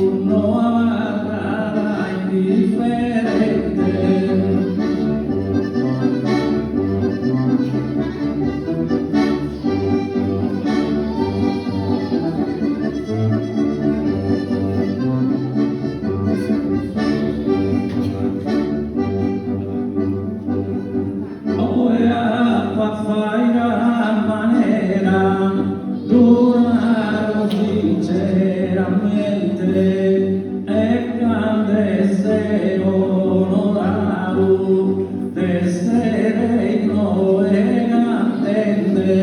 no amarrará indiferente. Fai la manera durare sinceramente e grande deseo onorato d'essere noi attende.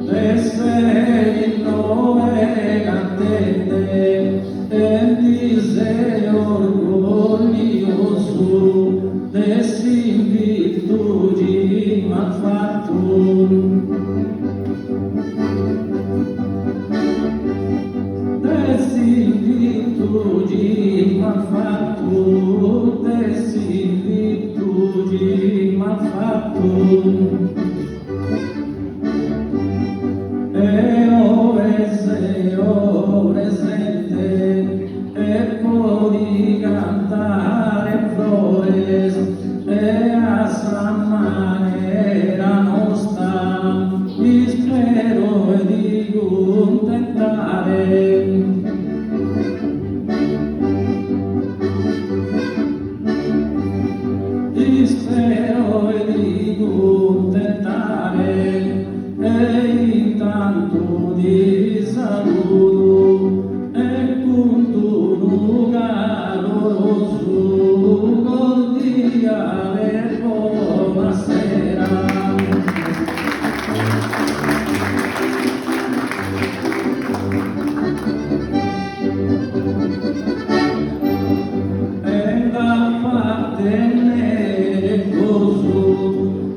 D'essere noi attende e dizer orgulhoso desse virtude malfato, desse virtude malfato, desse virtude malfato. Presente e poi cantare flores e a sa maniera nostra spero di contentare. Spero di contentare e intanto di saluto e punto un caloroso cordiale buonasera. E da parte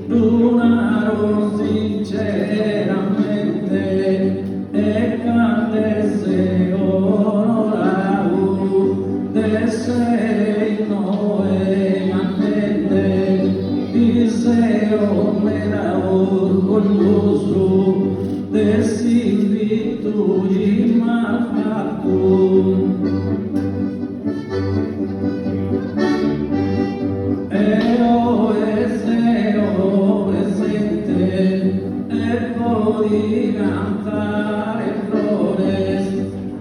donaro sinceramente e cantesse onorato d'essere noi attende, diseo mera orgoglioso dessi virtude malfatto. Di cantare flores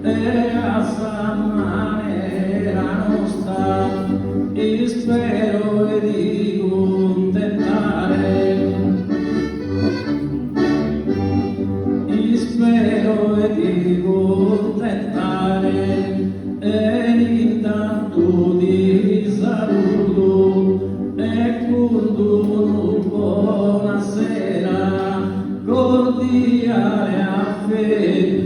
e a sa maniera nostra spero di contentare, spero di contentare e intanto di saluto e con buonasera cordiale affettuoso.